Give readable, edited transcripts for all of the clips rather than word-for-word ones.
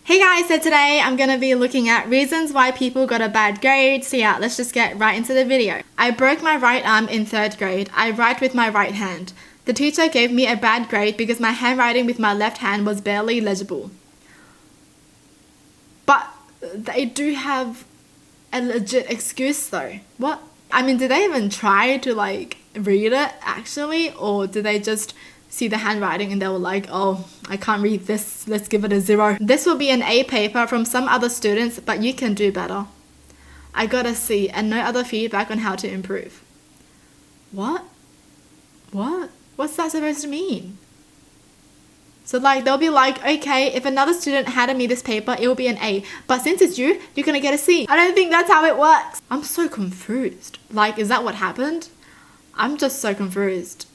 Hey guys, so today I'm going to be looking at reasons why people got a bad grade. So yeah, let's just get right into the video. I broke my right arm in 3rd grade. I write with my right hand. The teacher gave me a bad grade because my handwriting with my left hand was barely legible. But they do have a legit excuse though. What? I mean, did they even try to read it actually, or did they just see the handwriting and they were like, oh, I can't read this, let's give it a 0. This will be an A paper from some other students, but you can do better. I got a C and no other feedback on how to improve. What? What's that supposed to mean? So they'll be like, okay, if another student handed me this paper, it will be an A. But since it's you, you're gonna get a C. I don't think that's how it works. I'm so confused. Is that what happened? I'm just so confused.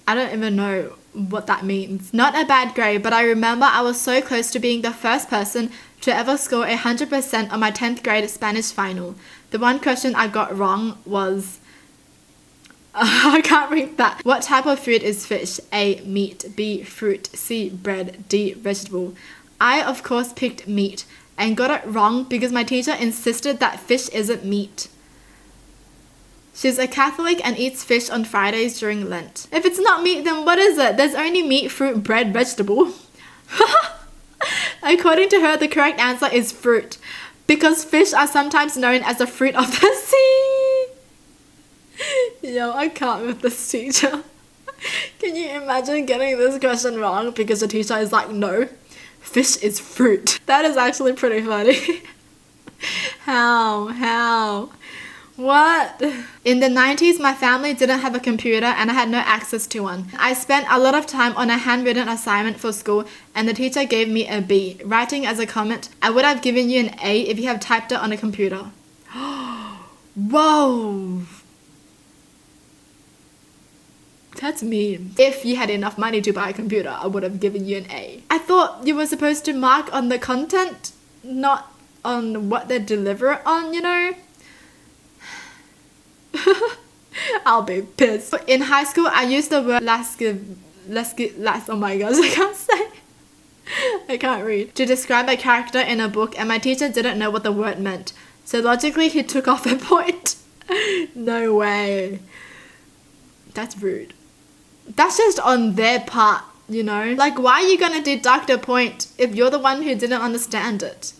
I don't even know what that means. Not a bad grade, but I remember I was so close to being the first person to ever score 100% on my 10th grade Spanish final. The one question I got wrong was... I can't read that. What type of food is fish? A, meat. B, fruit. C, bread. D, vegetable. I, of course, picked meat and got it wrong because my teacher insisted that fish isn't meat. She's a Catholic and eats fish on Fridays during Lent. If it's not meat, then what is it? There's only meat, fruit, bread, vegetable. According to her, the correct answer is fruit, because fish are sometimes known as the fruit of the sea. Yo, I can't with this teacher. Can you imagine getting this question wrong because the teacher is like, no, fish is fruit. That is actually pretty funny. How? What? In the 90s, my family didn't have a computer and I had no access to one. I spent a lot of time on a handwritten assignment for school and the teacher gave me a B, writing as a comment, I would have given you an A if you have typed it on a computer. Whoa! That's mean. If you had enough money to buy a computer, I would have given you an A. I thought you were supposed to mark on the content, not on what they deliver it on, you know? I'll be pissed. In high school, I used the word oh my gosh, I can't say. I can't read. To describe a character in a book, and my teacher didn't know what the word meant. So logically, he took off a point. No way. That's rude. That's just on their part, you know? Why are you gonna deduct a point if you're the one who didn't understand it?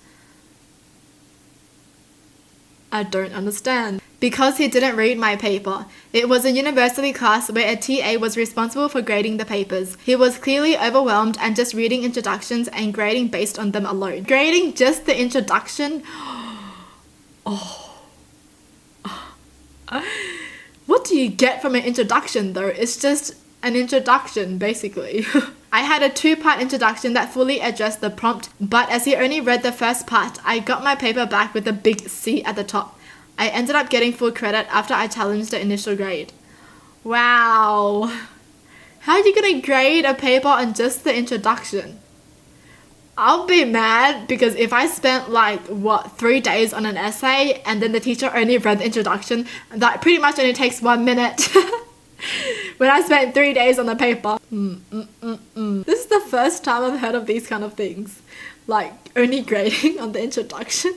I don't understand. Because he didn't read my paper. It was a university class where a TA was responsible for grading the papers. He was clearly overwhelmed and just reading introductions and grading based on them alone. Grading just the introduction? Oh. What do you get from an introduction though? It's just an introduction, basically. I had a 2-part introduction that fully addressed the prompt, but as he only read the first part, I got my paper back with a big C at the top. I ended up getting full credit after I challenged the initial grade. Wow. How are you gonna grade a paper on just the introduction? I'll be mad because if I spent 3 days on an essay and then the teacher only read the introduction, that pretty much only takes 1 minute. When I spent 3 days on the paper. This is the first time I've heard of these kind of things. Only grading on the introduction.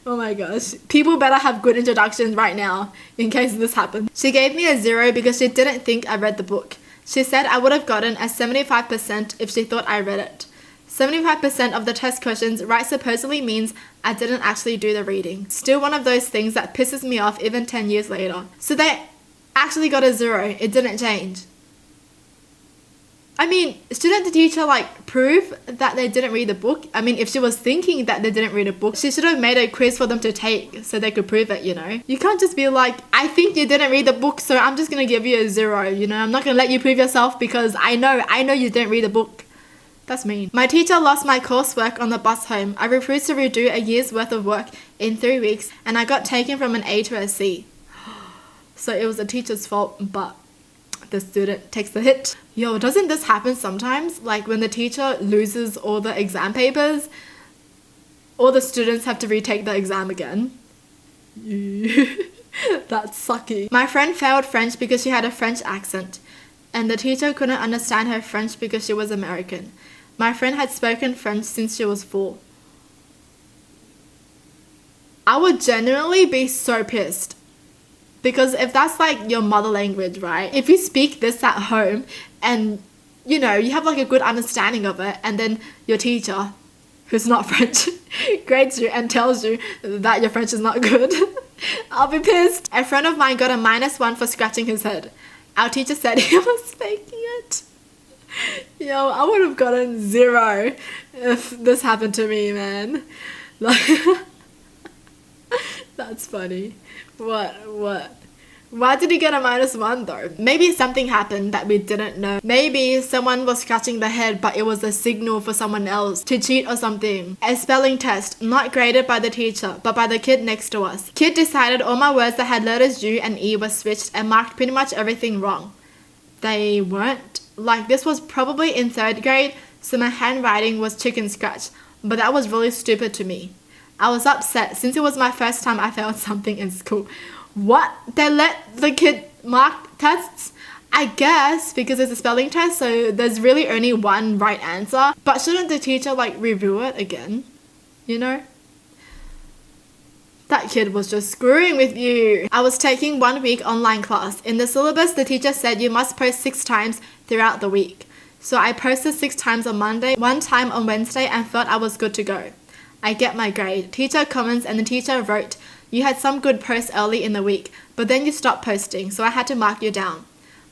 Oh my gosh. People better have good introductions right now in case this happens. She gave me a 0 because she didn't think I read the book. She said I would have gotten a 75% if she thought I read it. 75% of the test questions right supposedly means I didn't actually do the reading. Still one of those things that pisses me off even 10 years later. So they actually got a 0. It didn't change. I mean, shouldn't the teacher prove that they didn't read the book? I mean, if she was thinking that they didn't read a book, she should have made a quiz for them to take so they could prove it, you know? You can't just be like, I think you didn't read the book, so I'm just gonna give you a 0, you know? I'm not gonna let you prove yourself because I know you didn't read the book. That's mean. My teacher lost my coursework on the bus home. I refused to redo a year's worth of work in 3 weeks and I got taken from an A to a C. So it was the teacher's fault, but the student takes the hit. Yo, doesn't this happen sometimes? When the teacher loses all the exam papers, all the students have to retake the exam again. That's sucky. My friend failed French because she had a French accent, and the teacher couldn't understand her French because she was American. My friend had spoken French since she was 4. I would genuinely be so pissed. Because if that's like your mother language, right? If you speak this at home and you know, you have like a good understanding of it, and then your teacher, who's not French, grades you and tells you that your French is not good, I'll be pissed. A friend of mine got a -1 for scratching his head. Our teacher said he was faking it. Yo, I would have gotten 0 if this happened to me, man. Like, that's funny. What? Why did he get a -1 though? Maybe something happened that we didn't know. Maybe someone was scratching the head, but it was a signal for someone else to cheat or something. A spelling test, not graded by the teacher, but by the kid next to us. Kid decided all my words that had letters U and E were switched and marked pretty much everything wrong. They weren't. Like, this was probably in 3rd grade, so my handwriting was chicken scratch, but that was really stupid to me. I was upset since it was my first time I failed something in school. What? They let the kid mark tests? I guess because it's a spelling test, so there's really only one right answer. But shouldn't the teacher like review it again? You know? That kid was just screwing with you. I was taking 1 week online class. In the syllabus, the teacher said you must post 6 times throughout the week. So I posted 6 times on Monday, 1 time on Wednesday, and thought I was good to go. I get my grade. Teacher comments and the teacher wrote, "You had some good posts early in the week, but then you stopped posting, so I had to mark you down."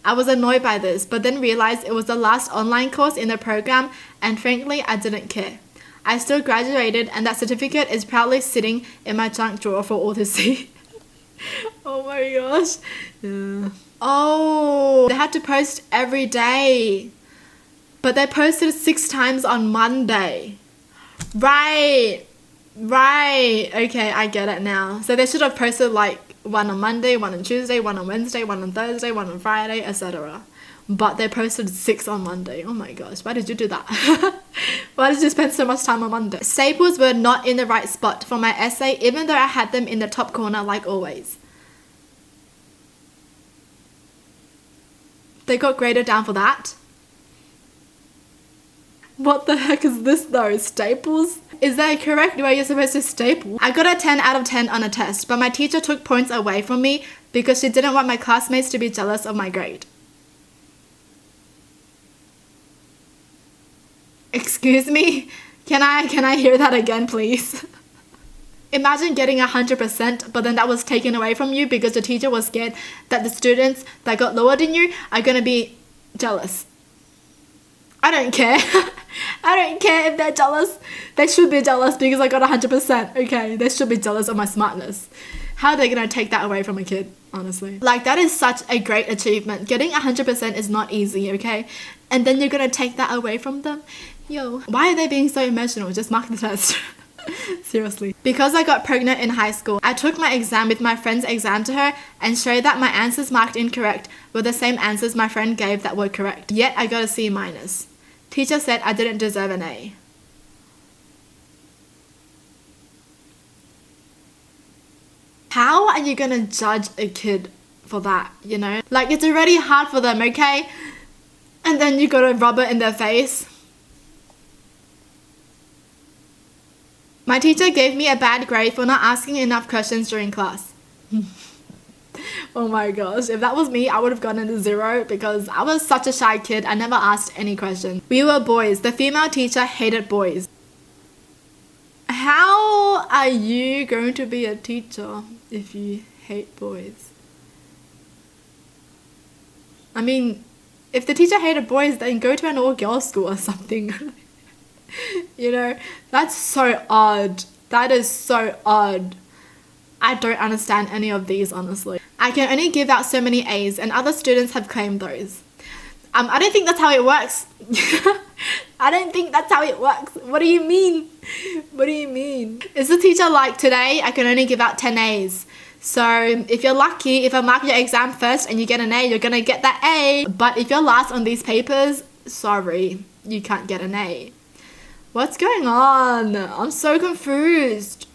I was annoyed by this, but then realized it was the last online course in the program, and frankly, I didn't care. I still graduated, and that certificate is proudly sitting in my junk drawer for all to see. Oh my gosh. Yeah. Oh, they had to post every day, but they posted 6 times on Monday. Right. Okay, I get it now. So they should have posted like 1 on Monday, 1 on Tuesday, 1 on Wednesday, 1 on Thursday, 1 on Friday, etc. But they posted 6 on Monday. Oh my gosh, why did you do that? Why did you spend so much time on Monday? Staples were not in the right spot for my essay, even though I had them in the top corner like always. They got graded down for that? What the heck is this though? Staples? Is there a correct way you're supposed to staple? I got a 10 out of 10 on a test, but my teacher took points away from me because she didn't want my classmates to be jealous of my grade. Excuse me? Can I hear that again, please? Imagine getting 100%, but then that was taken away from you because the teacher was scared that the students that got lower than you are gonna be jealous. I don't care. I don't care if they're jealous. They should be jealous because I got 100%. Okay, they should be jealous of my smartness. How are they gonna take that away from a kid, honestly? Like, that is such a great achievement. Getting 100% is not easy, okay? And then you're gonna take that away from them? Yo, why are they being so emotional? Just mark the test. Seriously. Because I got pregnant in high school, I took my exam with my friend's exam to her and showed that my answers marked incorrect were the same answers my friend gave that were correct. Yet I got a C-. Teacher said I didn't deserve an A. How are you gonna judge a kid for that, you know? Like, it's already hard for them, okay? And then you gotta rub it in their face. My teacher gave me a bad grade for not asking enough questions during class. Oh my gosh, if that was me, I would have gotten a 0 because I was such a shy kid. I never asked any questions. We were boys. The female teacher hated boys. How are you going to be a teacher if you hate boys? I mean, if the teacher hated boys, then go to an all-girls school or something. You know, that's so odd. That is so odd. I don't understand any of these, honestly. I can only give out so many A's and other students have claimed those. I don't think that's how it works. I don't think that's how it works. What do you mean? What do you mean? Is the teacher like, today I can only give out 10 A's. So if you're lucky, if I mark your exam first and you get an A, you're gonna get that A. But if you're last on these papers, sorry, you can't get an A. What's going on? I'm so confused.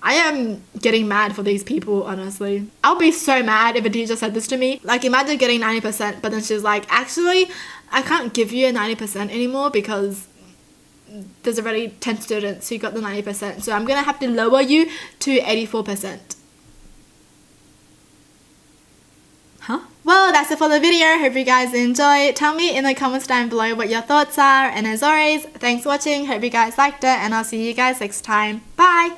I am getting mad for these people, honestly. I'll be so mad if a teacher said this to me. Like, imagine getting 90%, but then she's like, actually, I can't give you a 90% anymore because there's already 10 students, so you got the 90%. So I'm gonna have to lower you to 84%. Huh? Well, that's it for the video. Hope you guys enjoyed. Tell me in the comments down below what your thoughts are. And as always, thanks for watching. Hope you guys liked it, and I'll see you guys next time. Bye!